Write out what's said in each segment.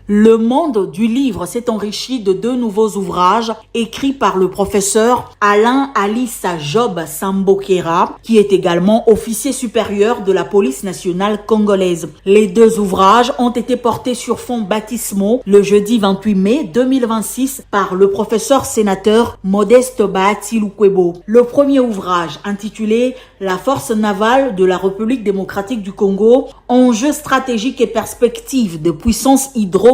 Le monde du livre s'est enrichi de 2 nouveaux ouvrages écrits par le professeur Alain Alissa Job Sambokera, qui est également officier supérieur de la police nationale congolaise. Les 2 ouvrages ont été portés sur fond baptismaux le jeudi 28 mai 2026 par le professeur sénateur Modeste Bahati Lukwebo. Le premier ouvrage, intitulé La force navale de la République démocratique du Congo, enjeux stratégiques et perspectives de puissance hydro-militaire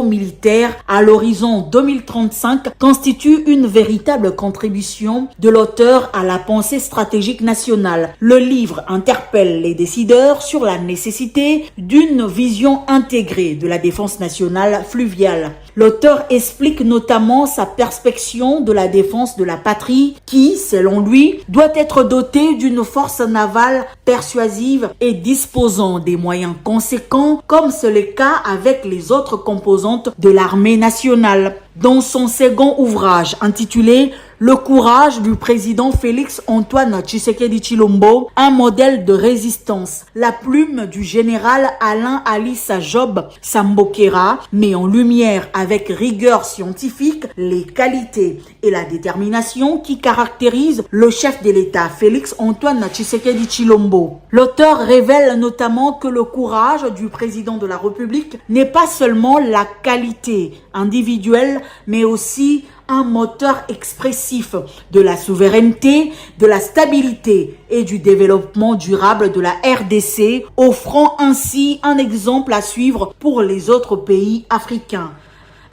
à l'horizon 2035, constitue une véritable contribution de l'auteur à la pensée stratégique nationale. Le livre interpelle les décideurs sur la nécessité d'une vision intégrée de la défense nationale fluviale. L'auteur explique notamment sa perspective de la défense de la patrie qui, selon lui, doit être dotée d'une force navale persuasive et disposant des moyens conséquents, comme c'est le cas avec les autres composantes de l'armée nationale. Dans son second ouvrage intitulé Le courage du président Félix Antoine Tshisekedi Tshilombo, un modèle de résistance, la plume du général Alain Alissa Job Sambokera met en lumière avec rigueur scientifique les qualités et la détermination qui caractérisent le chef de l'État Félix Antoine Tshisekedi Tshilombo. L'auteur révèle notamment que le courage du président de la République n'est pas seulement la qualité individuelle, mais aussi un moteur expressif de la souveraineté, de la stabilité et du développement durable de la RDC, offrant ainsi un exemple à suivre pour les autres pays africains.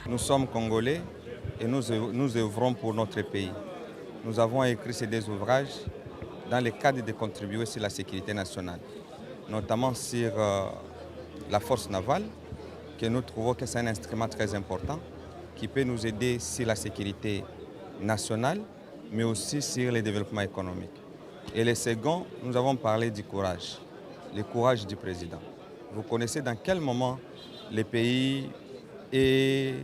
Nous sommes Congolais et nous œuvrons pour notre pays. Nous avons écrit ces 2 ouvrages dans le cadre de contribuer sur la sécurité nationale, notamment sur la force navale, que nous trouvons que c'est un instrument très important qui peut nous aider sur la sécurité nationale, mais aussi sur le développement économique. Et le second, nous avons parlé du courage, le courage du président. Vous connaissez dans quel moment le pays est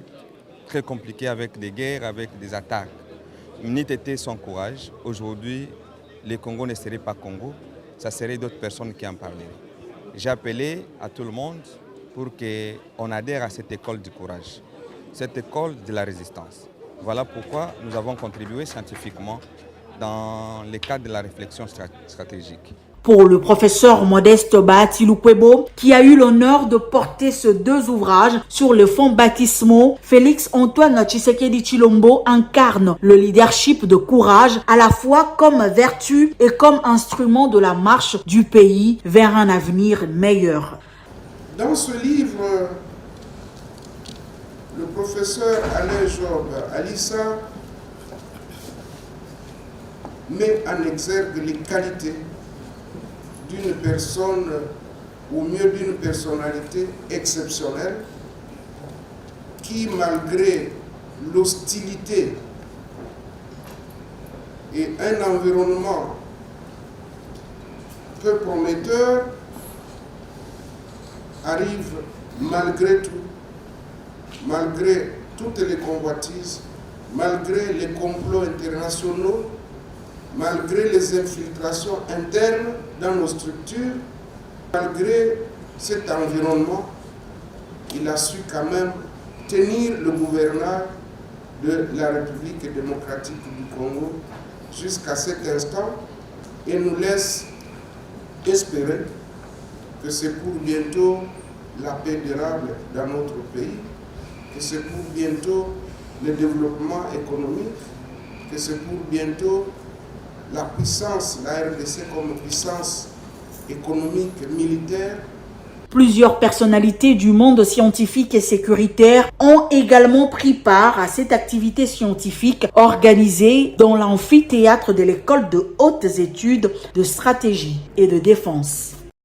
très compliqué avec des guerres, avec des attaques. N'eût été son courage, aujourd'hui, le Congo ne serait pas Congo, ça serait d'autres personnes qui en parleraient. J'ai appelé à tout le monde pour qu'on adhère à cette école du courage, cette école de la résistance. Voilà pourquoi nous avons contribué scientifiquement dans le cadre de la réflexion stratégique. Pour le professeur Modeste Bahati Lukwebo, qui a eu l'honneur de porter ces 2 ouvrages sur le fond baptismaux, Félix Antoine Tshisekedi Tshilombo incarne le leadership de courage à la fois comme vertu et comme instrument de la marche du pays vers un avenir meilleur. Dans ce livre, le professeur Alain Job Alissa met en exergue les qualités d'une personne, ou mieux d'une personnalité exceptionnelle, qui, malgré l'hostilité et un environnement peu prometteur, arrive malgré tout, malgré toutes les convoitises, malgré les complots internationaux, malgré les infiltrations internes dans nos structures, malgré cet environnement, il a su quand même tenir le gouvernail de la République démocratique du Congo jusqu'à cet instant et nous laisse espérer que c'est pour bientôt la paix durable dans notre pays, que c'est pour bientôt le développement économique, que c'est pour bientôt la puissance, la RDC comme puissance économique, militaire. Plusieurs personnalités du monde scientifique et sécuritaire ont également pris part à cette activité scientifique organisée dans l'amphithéâtre de l'école de hautes études de stratégie et de défense.